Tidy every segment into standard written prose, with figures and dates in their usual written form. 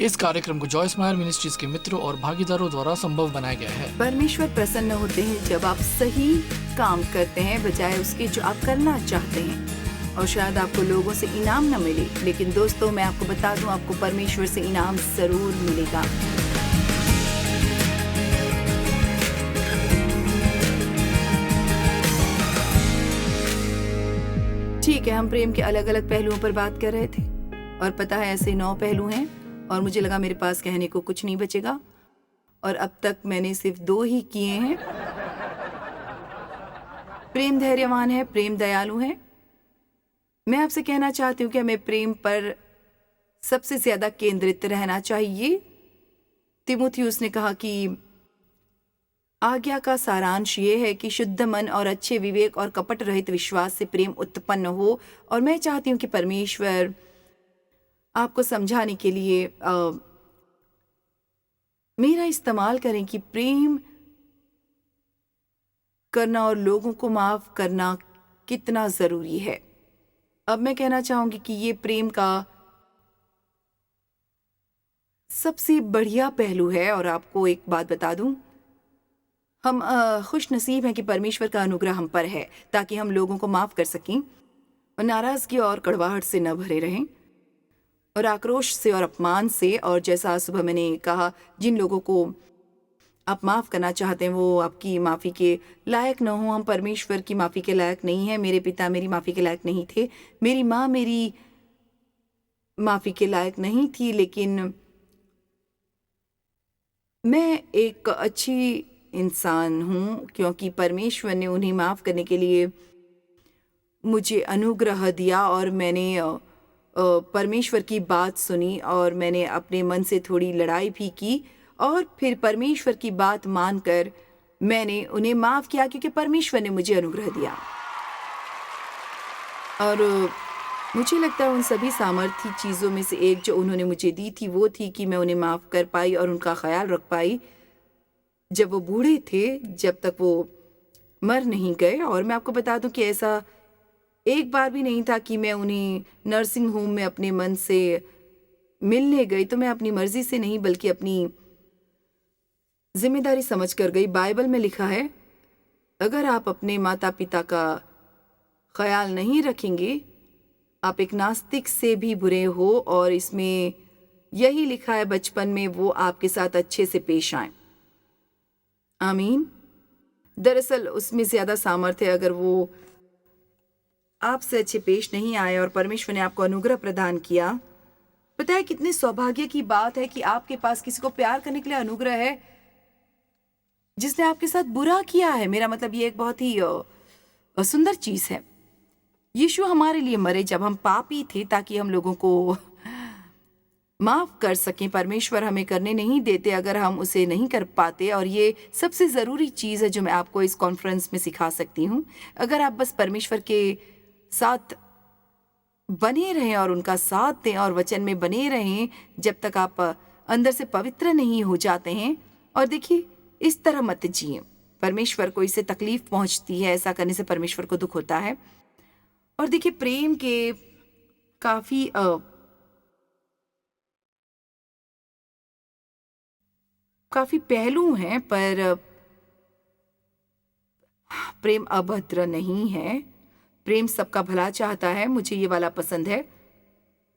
इस कार्यक्रम को जॉय स्माइल मिनिस्ट्रीज के मित्रों और भागीदारों द्वारा संभव बनाया गया है। परमेश्वर प्रसन्न होते हैं जब आप सही काम करते हैं बजाय उसके जो आप करना चाहते हैं। और शायद आपको लोगों से इनाम न मिले, लेकिन दोस्तों मैं आपको बता दूं, आपको परमेश्वर से इनाम जरूर मिलेगा। ठीक है, हम प्रेम के अलग अलग पहलुओं पर बात कर रहे थे और पता है ऐसे 9 पहलू हैं और मुझे लगा मेरे पास कहने को कुछ नहीं बचेगा और अब तक मैंने सिर्फ 2 ही किए हैं। प्रेम धैर्यवान है, प्रेम दयालु है। मैं आपसे कहना चाहती हूँ कि हमें प्रेम पर सबसे ज्यादा केंद्रित रहना चाहिए। तीमुथियुस ने कहा कि आज्ञा का सारांश ये है कि शुद्ध मन और अच्छे विवेक और कपट रहित विश्वास से प्रेम उत्पन्न हो। और मैं चाहती हूँ कि परमेश्वर आपको समझाने के लिए मेरा इस्तेमाल करें कि प्रेम करना और लोगों को माफ करना कितना जरूरी है। अब मैं कहना चाहूंगी कि ये प्रेम का सबसे बढ़िया पहलू है। और आपको एक बात बता दूं, हम खुश नसीब हैं कि परमेश्वर का अनुग्रह हम पर है ताकि हम लोगों को माफ कर सकें और नाराजगी और कड़वाहट से न भरे रहें और आक्रोश से और अपमान से। और जैसा सुबह मैंने कहा, जिन लोगों को आप माफ करना चाहते हैं वो आपकी माफी के लायक न हो। हम परमेश्वर की माफी के लायक नहीं हैं। मेरे पिता मेरी माफी के लायक नहीं थे, मेरी माँ मेरी माफी के लायक नहीं थी, लेकिन मैं एक अच्छी इंसान हूँ क्योंकि परमेश्वर ने उन्हें माफ करने के लिए मुझे अनुग्रह दिया। और मैंने परमेश्वर की बात सुनी और मैंने अपने मन से थोड़ी लड़ाई भी की और फिर परमेश्वर की बात मानकर मैंने उन्हें माफ किया क्योंकि परमेश्वर ने मुझे अनुग्रह दिया। और मुझे लगता है उन सभी सामर्थी चीज़ों में से एक जो उन्होंने मुझे दी थी वो थी कि मैं उन्हें माफ कर पाई और उनका ख्याल रख पाई जब वो बूढ़े थे, जब तक वो मर नहीं गए। और मैं आपको बता दूं कि ऐसा एक बार भी नहीं था कि मैं उन्हें नर्सिंग होम में अपने मन से मिलने गई, तो मैं अपनी मर्जी से नहीं बल्कि अपनी जिम्मेदारी समझ कर गई। बाइबल में लिखा है, अगर आप अपने माता पिता का ख्याल नहीं रखेंगे आप एक नास्तिक से भी बुरे हो। और इसमें यही लिखा है बचपन में वो आपके साथ अच्छे से पेश आए। आमीन। दरअसल उसमें ज्यादा सामर्थ्य है अगर वो आपसे अच्छे पेश नहीं आए और परमेश्वर ने आपको अनुग्रह प्रदान किया। पता है कितने सौभाग्य की बात है कि आपके पास किसी को प्यार करने के लिए अनुग्रह है जिसने आपके साथ बुरा किया है। मेरा मतलब ये एक बहुत ही सुंदर चीज है। यीशु हमारे लिए मरे जब हम पापी थे ताकि हम लोगों को माफ कर सकें। परमेश्वर हमें करने नहीं देते अगर हम उसे नहीं कर पाते। और ये सबसे ज़रूरी चीज़ है जो मैं आपको इस कॉन्फ्रेंस में सिखा सकती हूँ। अगर आप बस परमेश्वर के साथ बने रहें और उनका साथ दें और वचन में बने रहें जब तक आप अंदर से पवित्र नहीं हो जाते हैं। और देखिए, इस तरह मत जिए, परमेश्वर को इससे तकलीफ पहुंचती है, ऐसा करने से परमेश्वर को दुख होता है। और देखिए, प्रेम के काफी पहलू हैं, पर प्रेम अभद्र नहीं है। प्रेम सबका भला चाहता है। मुझे ये वाला पसंद है।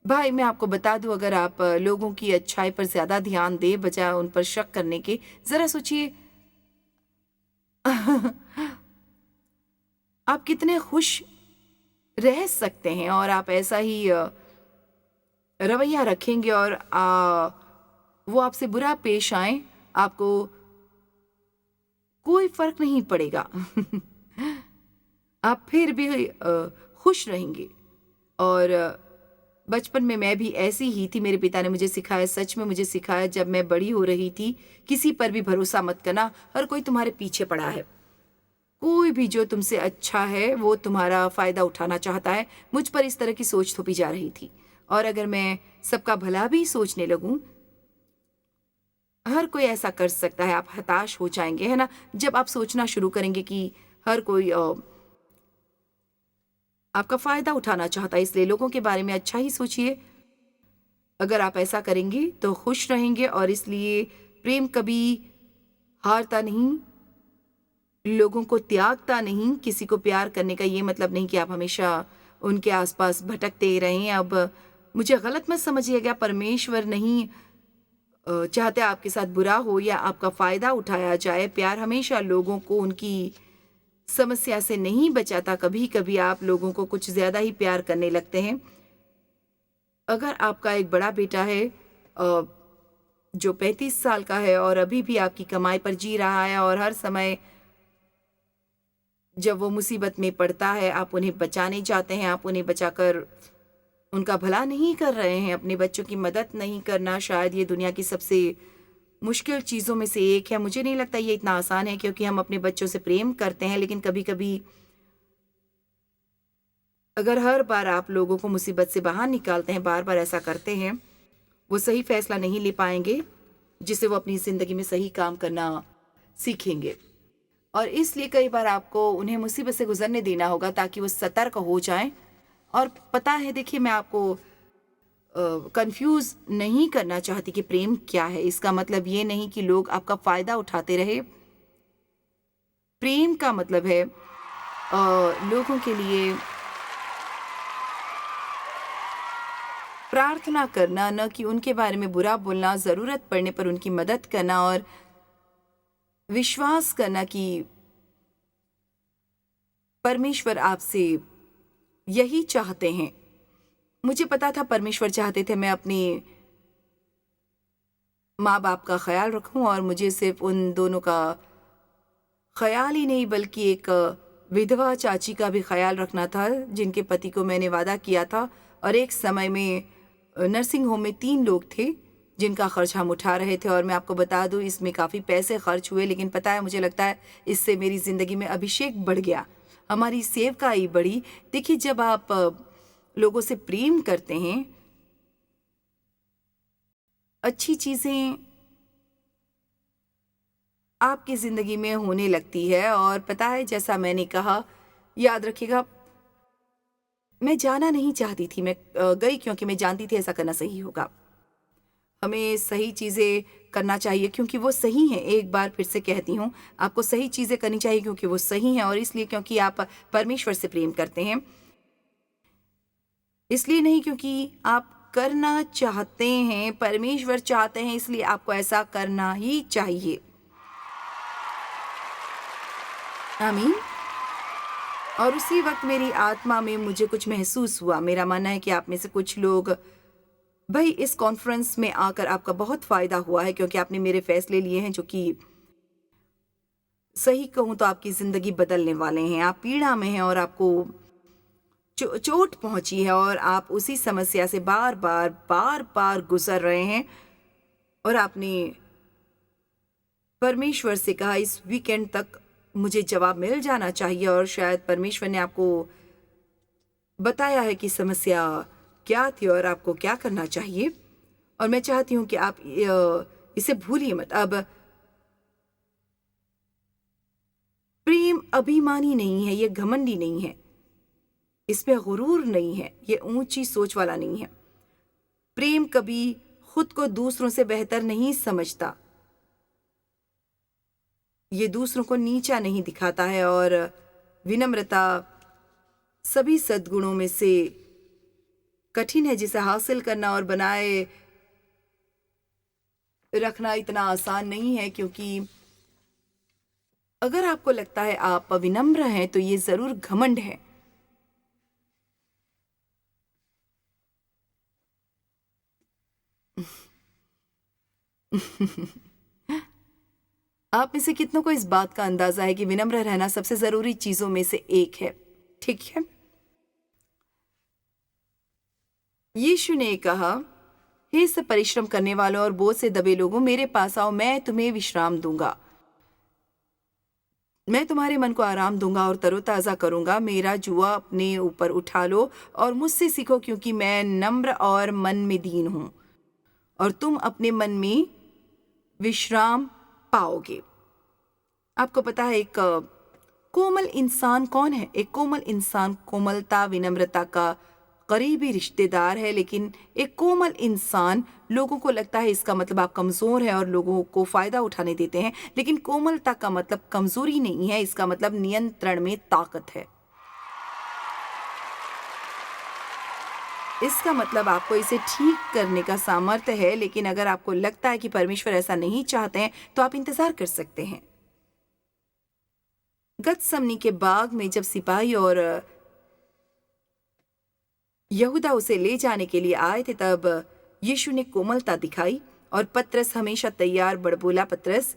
भाई मैं आपको बता दूं, अगर आप लोगों की अच्छाई पर ज्यादा ध्यान दें बजाय उन पर शक करने के, जरा सोचिए आप कितने खुश रह सकते हैं और आप ऐसा ही रवैया रखेंगे और वो आपसे बुरा पेश आए, आपको कोई फर्क नहीं पड़ेगा। आप फिर भी खुश रहेंगे। और बचपन में मैं भी ऐसी ही थी। मेरे पिता ने मुझे सिखाया, सच में मुझे सिखाया जब मैं बड़ी हो रही थी, किसी पर भी भरोसा मत करना। हर कोई तुम्हारे पीछे पड़ा है। कोई भी जो तुमसे अच्छा है वो तुम्हारा फायदा उठाना चाहता है। मुझ पर इस तरह की सोच थोपी जा रही थी। और अगर मैं सबका भला भी सोचने लगूं, हर कोई ऐसा कर सकता है, आप हताश हो जाएंगे, है ना। जब आप सोचना शुरू करेंगे कि हर कोई आपका फायदा उठाना चाहता है, इसलिए लोगों के बारे में अच्छा ही सोचिए। अगर आप ऐसा करेंगे तो खुश रहेंगे, और इसलिए प्रेम कभी हारता नहीं, लोगों को त्यागता नहीं। किसी को प्यार करने का ये मतलब नहीं कि आप हमेशा उनके आसपास भटकते रहें। अब मुझे गलत मत समझिएगा, परमेश्वर नहीं चाहते आपके साथ बुरा हो या आपका फ़ायदा उठाया जाए। प्यार हमेशा लोगों को उनकी समस्या से नहीं बचाता। कभी-कभी आप लोगों को कुछ ज़्यादा ही प्यार करने लगते हैं। अगर आपका एक बड़ा बेटा है जो 35 साल का है और अभी भी आपकी कमाई पर जी रहा है, और हर समय जब वो मुसीबत में पड़ता है आप उन्हें बचाने चाहते हैं, आप उन्हें बचाकर उनका भला नहीं कर रहे हैं, अपने बच्चों की मदद नहीं करना शायद ये दुनिया की सबसे मुश्किल चीज़ों में से एक है। मुझे नहीं लगता ये इतना आसान है, क्योंकि हम अपने बच्चों से प्रेम करते हैं, लेकिन कभी-कभी अगर हर बार आप लोगों को मुसीबत से बाहर निकालते हैं, बार-बार ऐसा करते हैं, वो सही फैसला नहीं ले पाएँगे, जिससे वो अपनी ज़िंदगी में सही काम करना सीखेंगे। और इसलिए कई बार आपको उन्हें मुसीबत से गुज़रने देना होगा ताकि वो सतर्क हो जाएँ। और पता है, देखिए, मैं आपको कन्फ्यूज़ नहीं करना चाहती कि प्रेम क्या है। इसका मतलब ये नहीं कि लोग आपका फ़ायदा उठाते रहे। प्रेम का मतलब है लोगों के लिए प्रार्थना करना, न कि उनके बारे में बुरा बोलना, ज़रूरत पड़ने पर उनकी मदद करना, और विश्वास करना कि परमेश्वर आपसे यही चाहते हैं। मुझे पता था परमेश्वर चाहते थे मैं अपने माँ-बाप का ख़्याल रखूं, और मुझे सिर्फ़ उन दोनों का ख़्याल ही नहीं बल्कि एक विधवा चाची का भी ख़्याल रखना था, जिनके पति को मैंने वादा किया था। और एक समय में नर्सिंग होम में 3 लोग थे जिनका खर्च हम उठा रहे थे, और मैं आपको बता दूं इसमें काफ़ी पैसे खर्च हुए, लेकिन पता है, मुझे लगता है इससे मेरी ज़िंदगी में अभिषेक बढ़ गया, हमारी सेवकाई बढ़ी। देखिए, जब आप लोगों से प्रेम करते हैं, अच्छी चीज़ें आपकी ज़िंदगी में होने लगती है। और पता है, जैसा मैंने कहा, याद रखिएगा, मैं जाना नहीं चाहती थी, मैं गई क्योंकि मैं जानती थी ऐसा करना सही होगा। हमें सही चीज़ें करना चाहिए क्योंकि वो सही हैं। एक बार फिर से कहती हूँ, आपको सही चीज़ें करनी चाहिए क्योंकि वो सही हैं, और इसलिए क्योंकि आप परमेश्वर से प्रेम करते हैं, इसलिए नहीं क्योंकि आप करना चाहते हैं, परमेश्वर चाहते हैं, इसलिए आपको ऐसा करना ही चाहिए। आमीन। और उसी वक्त मेरी आत्मा में मुझे कुछ महसूस हुआ। मेरा मानना है कि आप में से कुछ लोग, भाई, इस कॉन्फ्रेंस में आकर आपका बहुत फ़ायदा हुआ है, क्योंकि आपने मेरे फैसले लिए हैं जो कि सही कहूँ तो आपकी ज़िंदगी बदलने वाले हैं। आप पीड़ा में हैं और आपको चोट पहुँची है, और आप उसी समस्या से बार-बार गुज़र रहे हैं, और आपने परमेश्वर से कहा इस वीकेंड तक मुझे जवाब मिल जाना चाहिए, और शायद परमेश्वर ने आपको बताया है कि समस्या क्या थी और आपको क्या करना चाहिए। और मैं चाहती हूँ कि आप इसे भूलिए मत। अब प्रेम अभिमानी नहीं है, ये घमंडी नहीं है, इसमें गुरूर नहीं है, ये ऊंची सोच वाला नहीं है। प्रेम कभी खुद को दूसरों से बेहतर नहीं समझता, ये दूसरों को नीचा नहीं दिखाता है, और विनम्रता सभी सद्गुणों में से कठिन है, जिसे हासिल करना और बनाए रखना इतना आसान नहीं है। क्योंकि अगर आपको लगता है आप विनम्र हैं तो ये जरूर घमंड है। आप में से कितनों को इस बात का अंदाजा है कि विनम्र रहना सबसे जरूरी चीजों में से एक है? ठीक है। यीशु ने कहा, हे सब परिश्रम करने वालों और बोझ से दबे लोगों, मेरे पास आओ, मैं तुम्हें विश्राम दूंगा। मैं तुम्हारे मन को आराम दूंगा और तरोताजा करूंगा। मेरा जुआ अपने ऊपर उठा लो और मुझसे सीखो, क्योंकि मैं नम्र और मन में दीन हूं, और तुम अपने मन में विश्राम पाओगे। आपको पता है एक कोमल इंसान कौन है? एक कोमल इंसान कोमलता, विनम्रता का करीबी रिश्तेदार है, लेकिन एक कोमल इंसान। लोगों को लगता है इसका मतलब आप कमज़ोर हैं और लोगों को फ़ायदा उठाने देते हैं, लेकिन कोमलता का मतलब कमज़ोरी नहीं है, इसका मतलब नियंत्रण में ताकत है। इसका मतलब आपको इसे ठीक करने का सामर्थ्य है, लेकिन अगर आपको लगता है कि परमेश्वर ऐसा नहीं चाहते हैं तो आप इंतज़ार कर सकते हैं। गतसमनी के बाग में जब सिपाही और यहूदा उसे ले जाने के लिए आए थे, तब यीशु ने कोमलता दिखाई और पतरस हमेशा तैयार बड़बोला पतरस,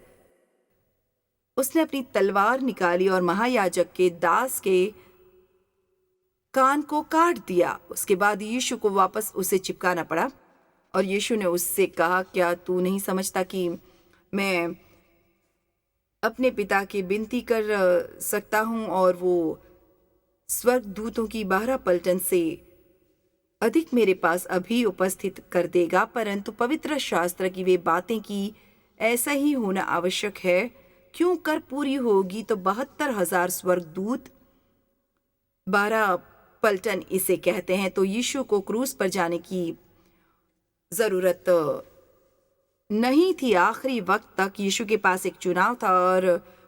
उसने अपनी तलवार निकाली और महायाजक के दास के कान को काट दिया। उसके बाद यीशु को वापस उसे चिपकाना पड़ा और यीशु ने उससे कहा, क्या तू नहीं समझता कि मैं अपने पिता की विनती कर सकता हूं और वो स्वर्गदूतों की 12 पलटन से अधिक मेरे पास अभी उपस्थित कर देगा, परंतु पवित्र शास्त्र की वे बातें कि ऐसा ही होना आवश्यक है क्यों कर पूरी होगी तो 72,000 स्वर्गदूत 12 पलटन इसे कहते हैं। तो यीशु को क्रूस पर जाने की जरूरत नहीं थी। आखिरी वक्त तक यीशु के पास एक चुनाव था और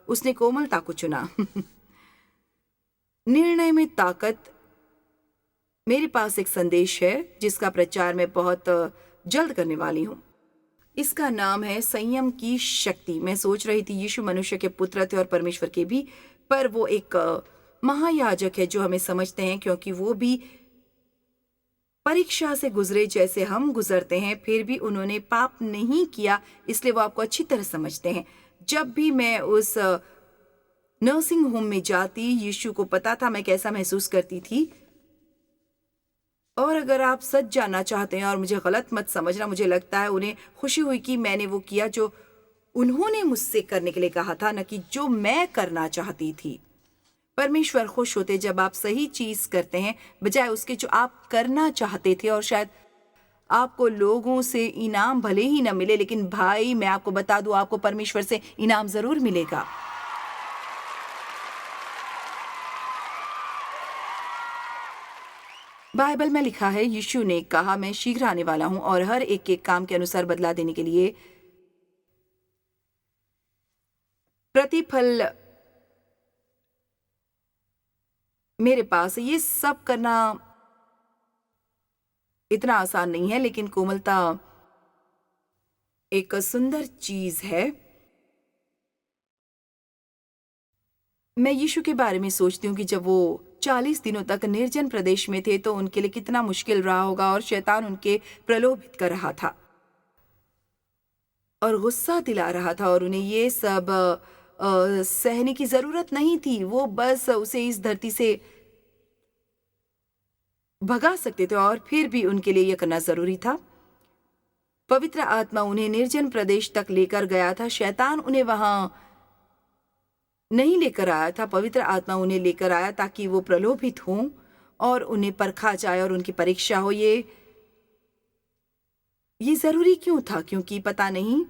उसने कोमलता को चुना। निर्णय में ताकत। मेरे पास एक संदेश है जिसका प्रचार मैं बहुत जल्द करने वाली हूँ। इसका नाम है संयम की शक्ति। मैं सोच रही थी यीशु मनुष्य के पुत्र थे और परमेश्वर के भी, पर वो एक महायाजक है जो हमें समझते हैं, क्योंकि वो भी परीक्षा से गुजरे जैसे हम गुजरते हैं, फिर भी उन्होंने पाप नहीं किया, इसलिए वो आपको अच्छी तरह समझते हैं। जब भी मैं उस नर्सिंग होम में जाती, यीशु को पता था मैं कैसा महसूस करती थी। और अगर आप सच जानना चाहते हैं और मुझे गलत मत समझना, मुझे लगता है उन्हें खुशी हुई कि मैंने वो किया जो उन्होंने मुझसे करने के लिए कहा था, न कि जो मैं करना चाहती थी। परमेश्वर खुश होते जब आप सही चीज करते हैं बजाय उसके जो आप करना चाहते थे। और शायद आपको लोगों से इनाम भले ही न मिले, लेकिन भाई मैं आपको बता दूं, आपको परमेश्वर से इनाम जरूर मिलेगा। बाइबल में लिखा है, यीशु ने कहा, मैं शीघ्र आने वाला हूं और हर एक के काम के अनुसार बदला देने के लिए प्रतिफल मेरे पास। ये सब करना इतना आसान नहीं है, लेकिन कोमलता एक सुंदर चीज है। मैं यीशु के बारे में सोचती हूँ कि जब वो 40 दिनों तक निर्जन प्रदेश में थे तो उनके लिए कितना मुश्किल रहा होगा और शैतान उनके प्रलोभित कर रहा था और गुस्सा दिला रहा था और उन्हें ये सब सहने की जरूरत नहीं थी। वो बस उसे इस धरती से भगा सकते थे और फिर भी उनके लिए यह करना जरूरी था। पवित्र आत्मा उन्हें निर्जन प्रदेश तक लेकर गया था। शैतान उन्हें वहां नहीं लेकर आया था, पवित्र आत्मा उन्हें लेकर आया ताकि वो प्रलोभित हों और उन्हें परखा जाए और उनकी परीक्षा हो। ये जरूरी क्यों था? क्योंकि पता नहीं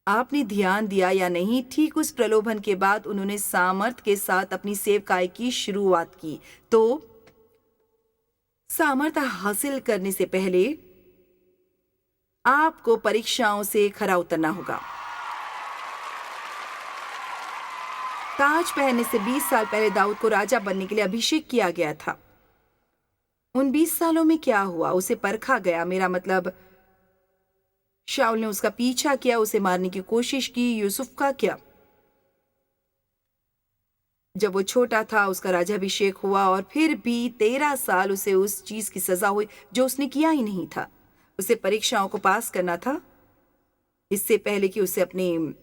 आपने ध्यान दिया या नहीं, ठीक उस प्रलोभन के बाद उन्होंने सामर्थ के साथ अपनी सेवकाई की शुरुआत की। तो सामर्थ हासिल करने से पहले आपको परीक्षाओं से खरा उतरना होगा। ताज पहनने से 20 साल पहले दाऊद को राजा बनने के लिए अभिषेक किया गया था। उन 20 सालों में क्या हुआ? उसे परखा गया। मेरा मतलब, शाऊल ने उसका पीछा किया, उसे मारने की कोशिश की। यूसुफ का क्या? जब वो छोटा था उसका राज्याभिषेक हुआ और फिर भी 13 साल उसे उस चीज की सजा हुई जो उसने किया ही नहीं था। उसे परीक्षाओं को पास करना था इससे पहले कि उसे अपने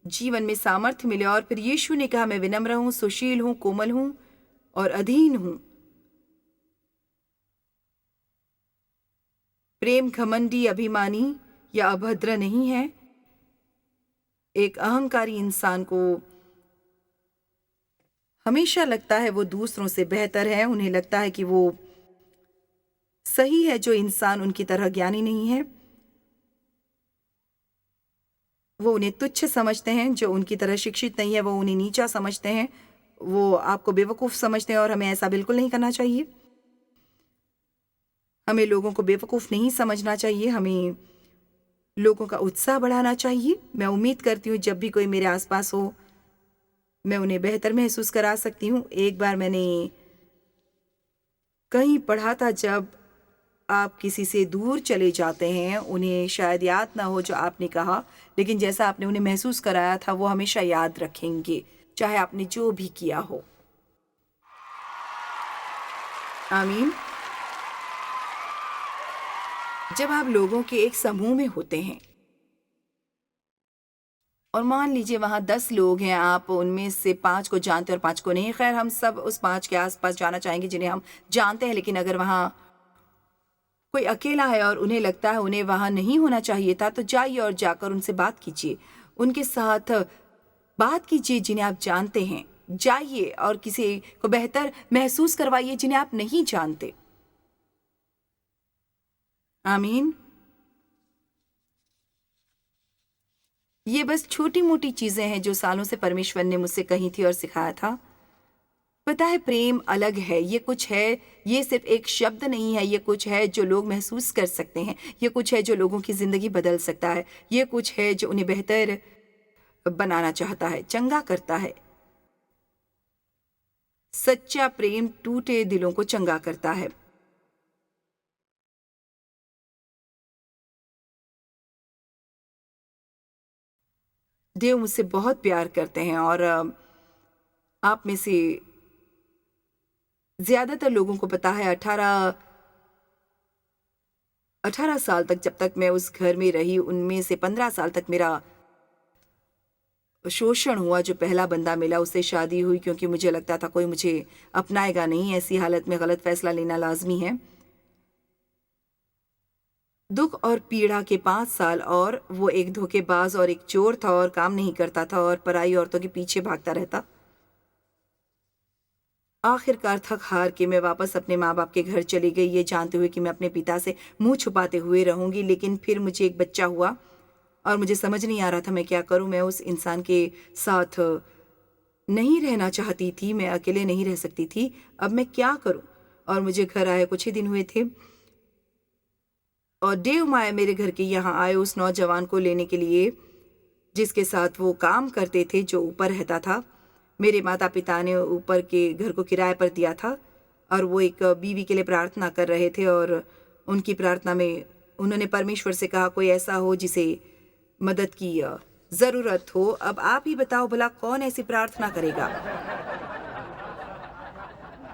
जीवन में सामर्थ्य मिले। और फिर यीशु ने कहा, मैं विनम्र हूं, सुशील हूं, कोमल हूं और अधीन हूं। प्रेम घमंडी, अभिमानी या अभद्र नहीं है। एक अहंकारी इंसान को हमेशा लगता है वो दूसरों से बेहतर है। उन्हें लगता है कि वो सही है। जो इंसान उनकी तरह ज्ञानी नहीं है वो उन्हें तुच्छ समझते हैं। जो उनकी तरह शिक्षित नहीं है वो उन्हें नीचा समझते हैं। वो आपको बेवकूफ समझते हैं और हमें ऐसा बिल्कुल नहीं करना चाहिए। हमें लोगों को बेवकूफ़ नहीं समझना चाहिए, हमें लोगों का उत्साह बढ़ाना चाहिए। मैं उम्मीद करती हूँ जब भी कोई मेरे आसपास हो, मैं उन्हें बेहतर महसूस करा सकती हूँ। एक बार मैंने कहीं पढ़ा था, जब आप किसी से दूर चले जाते हैं, उन्हें शायद याद ना हो जो आपने कहा, लेकिन जैसा आपने उन्हें महसूस कराया था वो हमेशा याद रखेंगे, चाहे आपने जो भी किया हो। आमीन। जब आप लोगों के एक समूह में होते हैं और मान लीजिए वहाँ 10 लोग हैं, आप उनमें से 5 को जानते और 5 को नहीं। खैर, हम सब उस 5 के आस-पास जाना चाहेंगे जिन्हें हम जानते हैं, लेकिन अगर वहाँ कोई अकेला है और उन्हें लगता है उन्हें वहाँ नहीं होना चाहिए था, तो जाइए और जाकर उनसे बात कीजिए। उनके साथ बात कीजिए जिन्हें आप जानते हैं। जाइए और किसी को बेहतर महसूस करवाइए जिन्हें आप नहीं जानते। आमीन। ये बस छोटी-मोटी चीज़ें हैं जो सालों से परमेश्वर ने मुझसे कही थी और सिखाया था। पता है, प्रेम अलग है, ये कुछ है, ये सिर्फ़ एक शब्द नहीं है, ये कुछ है जो लोग महसूस कर सकते हैं, ये कुछ है जो लोगों की ज़िंदगी बदल सकता है, ये कुछ है जो उन्हें बेहतर बनाना चाहता है, चंगा करता है। सच्चा प्रेम टूटे दिलों को चंगा करता है। देव मुझसे बहुत प्यार करते हैं और आप में से ज़्यादातर लोगों को पता है, 18 साल तक जब तक मैं उस घर में रही, उनमें से 15 साल तक मेरा शोषण हुआ। जो पहला बंदा मिला उससे शादी हुई, क्योंकि मुझे लगता था कोई मुझे अपनाएगा नहीं, ऐसी हालत में गलत फैसला लेना लाज़मी है। दुख और पीड़ा के 5 साल, और वो एक धोखेबाज और एक चोर था और काम नहीं करता था और पराई औरतों के पीछे भागता रहता। आखिरकार थक हार के मैं वापस अपने माँ बाप के घर चली गई, ये जानते हुए कि मैं अपने पिता से मुंह छुपाते हुए रहूंगी। लेकिन फिर मुझे एक बच्चा हुआ और मुझे समझ नहीं आ रहा था मैं क्या करूं। मैं उस इंसान के साथ नहीं रहना चाहती थी, मैं अकेले नहीं रह सकती थी। अब मैं क्या करूं? और मुझे घर आए कुछ ही दिन हुए थे और डेव माया मेरे घर के यहाँ आए उस नौजवान को लेने के लिए जिसके साथ वो काम करते थे, जो ऊपर रहता था। मेरे माता पिता ने ऊपर के घर को किराए पर दिया था और वो एक बीवी के लिए प्रार्थना कर रहे थे और उनकी प्रार्थना में उन्होंने परमेश्वर से कहा कोई ऐसा हो जिसे मदद की ज़रूरत हो। अब आप ही बताओ भला कौन ऐसी प्रार्थना करेगा?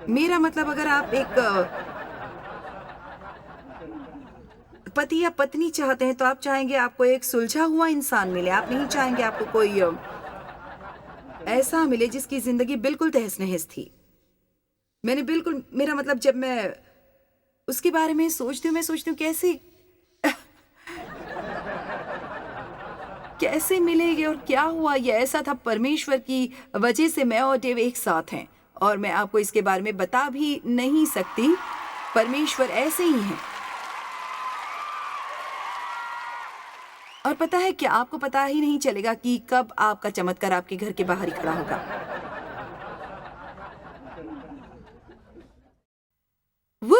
मेरा मतलब, अगर आप एक पति या पत्नी चाहते हैं तो आप चाहेंगे आपको एक सुलझा हुआ इंसान मिले। आप नहीं चाहेंगे आपको कोई ऐसा मिले जिसकी ज़िंदगी बिल्कुल तहस-नहस थी। मेरा मतलब, जब मैं उसके बारे में सोचती हूँ, मैं सोचती हूँ कैसे मिलेंगे और क्या हुआ? ये ऐसा था, परमेश्वर की वजह से मैं और डेव एक साथ हैं और मैं आपको इसके बारे में बता भी नहीं सकती। परमेश्वर ऐसे ही हैं। और पता है क्या, आपको पता ही नहीं चलेगा कि कब आपका चमत्कार आपके घर के बाहर ही खड़ा होगा। वो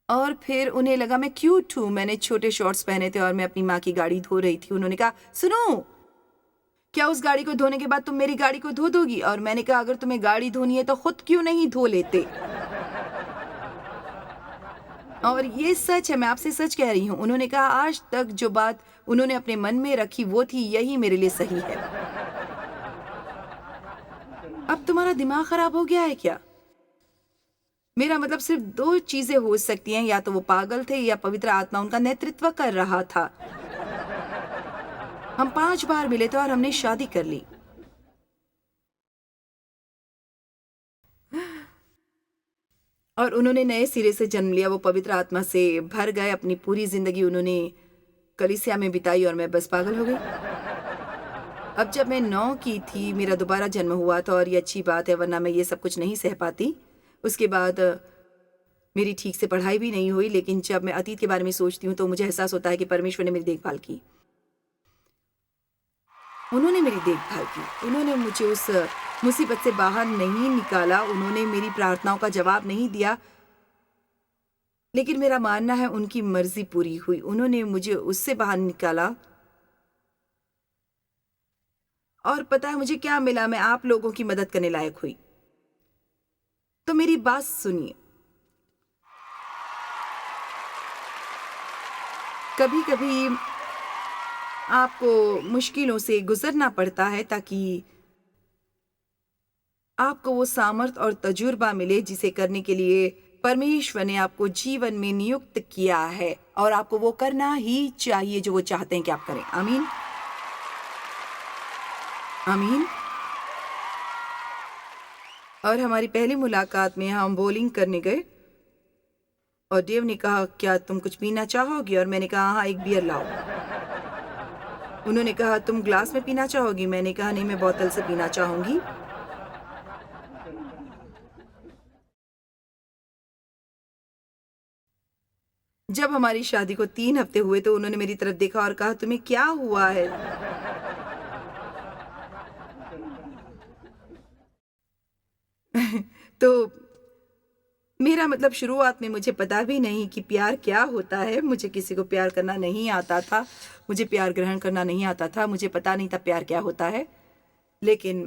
और फिर उन्हें लगा मैं क्यूट हूँ। मैंने छोटे शॉर्ट्स पहने थे और मैं अपनी माँ की गाड़ी धो रही थी। उन्होंने कहा, सुनो, क्या उस गाड़ी को धोने के बाद तुम मेरी गाड़ी को धो दोगी? और मैंने कहा, अगर तुम्हें गाड़ी धोनी है तो खुद क्यों नहीं धो लेते? और ये सच है, मैं आपसे सच कह रही हूँ। उन्होंने कहा, आज तक जो बात उन्होंने अपने मन में रखी वो थी, यही मेरे लिए सही है। अब तुम्हारा दिमाग खराब हो गया है क्या? मेरा मतलब, सिर्फ 2 चीजें हो सकती हैं, या तो वो पागल थे या पवित्र आत्मा उनका नेतृत्व कर रहा था। हम 5 बार मिले थे और हमने शादी कर ली। और उन्होंने नए सिरे से जन्म लिया। वो पवित्र आत्मा से भर गए। अपनी पूरी जिंदगी उन्होंने कलीसिया में बिताई और मैं बस पागल हो गई। अब जब मैं 9 की थी, मेरा दोबारा जन्म हुआ था और ये अच्छी बात है, वरना मैं ये सब कुछ नहीं सह पाती। उसके बाद मेरी ठीक से पढ़ाई भी नहीं हुई। लेकिन जब मैं अतीत के बारे में सोचती हूँ तो मुझे एहसास होता है कि परमेश्वर ने मेरी देखभाल की। उन्होंने मेरी देखभाल की। उन्होंने मुझे उस मुसीबत से बाहर नहीं निकाला, उन्होंने मेरी प्रार्थनाओं का जवाब नहीं दिया, लेकिन मेरा मानना है उनकी मर्जी पूरी हुई। उन्होंने मुझे उससे बाहर निकाला और पता है मुझे क्या मिला? मैं आप लोगों की मदद करने लायक हुई। तो मेरी बात सुनिए। कभी कभी आपको मुश्किलों से गुजरना पड़ता है ताकि आपको वो सामर्थ और तजुर्बा मिले जिसे करने के लिए परमेश्वर ने आपको जीवन में नियुक्त किया है, और आपको वो करना ही चाहिए जो वो चाहते हैं कि आप करें। आमीन, आमीन। और हमारी पहली मुलाकात में हम बॉलिंग करने गए और देव ने कहा, क्या तुम कुछ पीना चाहोगी? और मैंने कहा, हाँ, एक बियर लाओ। उन्होंने कहा, तुम ग्लास में पीना चाहोगी? मैंने कहा, नहीं, मैं बोतल से पीना चाहूंगी। जब हमारी शादी को 3 हफ्ते हुए तो उन्होंने मेरी तरफ देखा और कहा, तुम्हें क्या हुआ है? तो मेरा मतलब शुरुआत में मुझे पता भी नहीं कि प्यार क्या होता है। मुझे किसी को प्यार करना नहीं आता था, मुझे प्यार ग्रहण करना नहीं आता था, मुझे पता नहीं था प्यार क्या होता है। लेकिन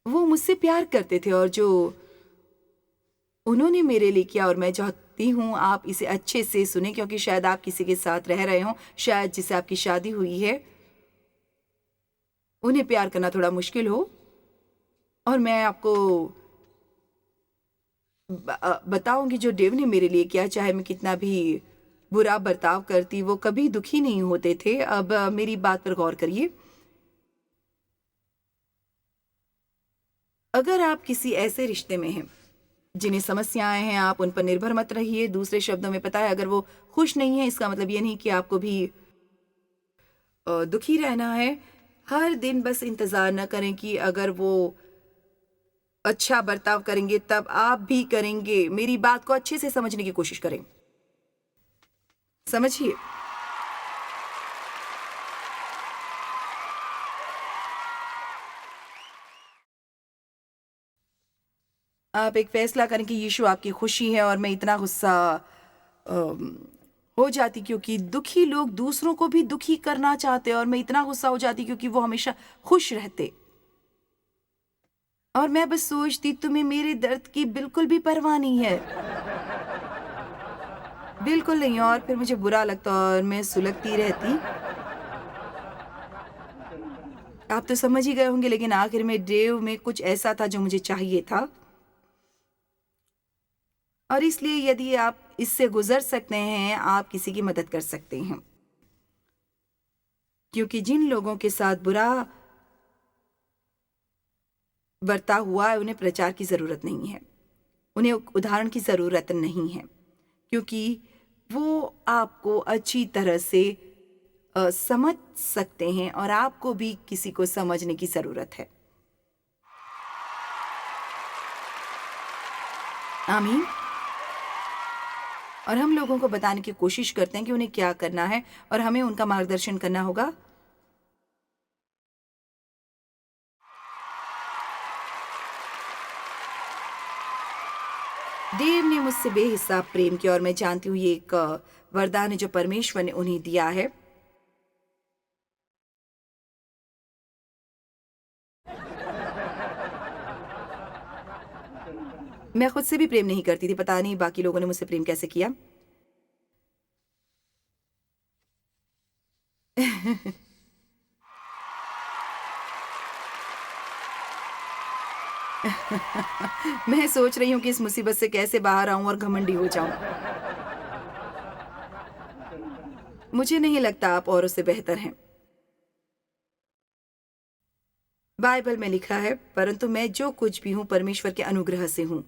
वो मुझसे प्यार करते थे और जो उन्होंने मेरे लिए किया, और मैं चाहती हूँ आप इसे अच्छे से सुने क्योंकि शायद आप किसी के साथ रह रहे हो, शायद जिससे आपकी शादी हुई है उन्हें प्यार करना थोड़ा मुश्किल हो। और मैं आपको बताऊंगी जो डेव ने मेरे लिए किया, चाहे मैं कितना भी बुरा बर्ताव करती, वो कभी दुखी नहीं होते थे। अब मेरी बात पर गौर करिए। अगर आप किसी ऐसे रिश्ते में हैं जिन्हें समस्याएं हैं, आप उन पर निर्भर मत रहिए। दूसरे शब्दों में, पता है, अगर वो खुश नहीं है इसका मतलब ये नहीं कि आपको भी दुखी रहना है। हर दिन बस इंतजार न करें कि अगर वो अच्छा बर्ताव करेंगे तब आप भी करेंगे। मेरी बात को अच्छे से समझने की कोशिश करें, समझिए। आप एक फैसला करें कि यीशु आपकी खुशी है। और मैं इतना गुस्सा हो जाती क्योंकि दुखी लोग दूसरों को भी दुखी करना चाहते, और मैं इतना गुस्सा हो जाती क्योंकि वो हमेशा खुश रहते। और मैं बस सोचती, तुम्हें मेरे दर्द की बिल्कुल भी परवाह नहीं है, बिल्कुल नहीं। और फिर मुझे बुरा लगता और मैं सुलगती रहती। आप तो समझ ही गए होंगे, लेकिन आखिर में डेव में कुछ ऐसा था जो मुझे चाहिए था। और इसलिए यदि आप इससे गुजर सकते हैं, आप किसी की मदद कर सकते हैं। क्योंकि जिन लोगों के साथ बुरा बर्ताव हुआ है उन्हें प्रचार की जरूरत नहीं है, उन्हें उदाहरण की जरूरत नहीं है, क्योंकि वो आपको अच्छी तरह से समझ सकते हैं और आपको भी किसी को समझने की जरूरत है। आमीन। और हम लोगों को बताने की कोशिश करते हैं कि उन्हें क्या करना है और हमें उनका मार्गदर्शन करना होगा। देव ने मुझसे बेहिसाब प्रेम किया और मैं जानती हूँ ये एक वरदान है जो परमेश्वर ने उन्हें दिया है। मैं खुद से भी प्रेम नहीं करती थी, पता नहीं बाकी लोगों ने मुझसे प्रेम कैसे किया। मैं सोच रही हूँ कि इस मुसीबत से कैसे बाहर आऊं और घमंडी हो जाऊं। मुझे नहीं लगता आप औरों से बेहतर हैं। बाइबल में लिखा है, परंतु मैं जो कुछ भी हूं परमेश्वर के अनुग्रह से हूं।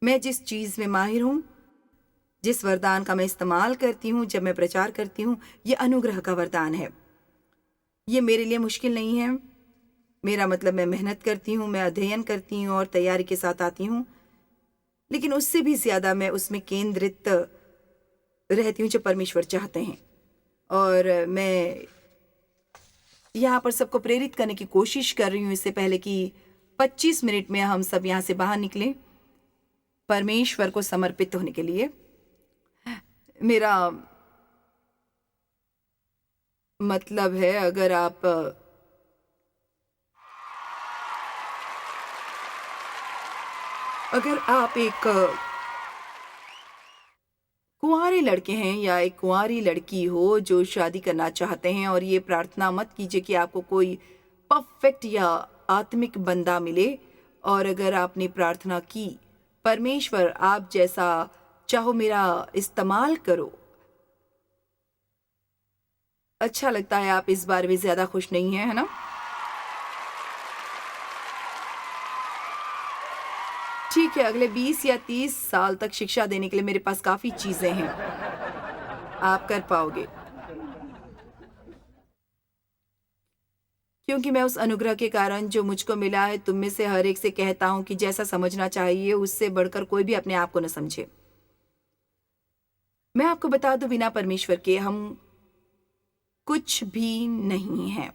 मैं जिस चीज में माहिर हूं, जिस वरदान का मैं इस्तेमाल करती हूँ जब मैं प्रचार करती हूँ, ये अनुग्रह का वरदान है। ये मेरे लिए मुश्किल नहीं है। मेरा मतलब, मैं मेहनत करती हूँ, मैं अध्ययन करती हूँ और तैयारी के साथ आती हूँ, लेकिन उससे भी ज्यादा मैं उसमें केंद्रित रहती हूँ जो परमेश्वर चाहते हैं। और मैं यहाँ पर सबको प्रेरित करने की कोशिश कर रही हूँ इससे पहले कि 25 मिनट में हम सब यहाँ से बाहर निकलें परमेश्वर को समर्पित होने के लिए। मेरा मतलब है, अगर आप एक कुंवारे लड़के हैं या एक कुंवारी लड़की हो जो शादी करना चाहते हैं, और ये प्रार्थना मत कीजिए कि आपको कोई परफेक्ट या आत्मिक बंदा मिले। और अगर आपने प्रार्थना की, परमेश्वर आप जैसा चाहो मेरा इस्तेमाल करो, अच्छा लगता है, आप इस बारे में ज्यादा खुश नहीं हैं, है ना? ठीक है, अगले 20 या 30 साल तक शिक्षा देने के लिए मेरे पास काफी चीजें हैं, आप कर पाओगे, क्योंकि मैं उस अनुग्रह के कारण जो मुझको मिला है, तुम में से हर एक से कहता हूं कि जैसा समझना चाहिए उससे बढ़कर कोई भी अपने आप को न समझे। मैं आपको बता दूं, बिना परमेश्वर के हम कुछ भी नहीं हैं।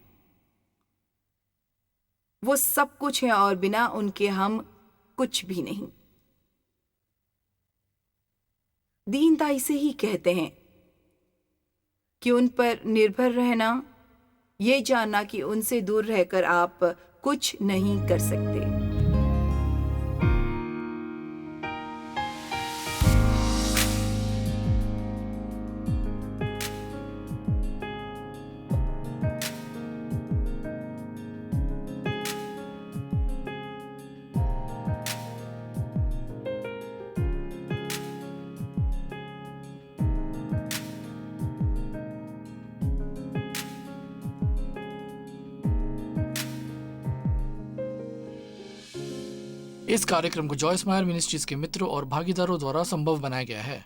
वो सब कुछ है और बिना उनके हम कुछ भी नहीं। दीनता इसे ही कहते हैं कि उन पर निर्भर रहना, ये जानना कि उनसे दूर रहकर आप कुछ नहीं कर सकते। इस कार्यक्रम को जॉयस मायर मिनिस्ट्रीज के मित्रों और भागीदारों द्वारा संभव बनाया गया है।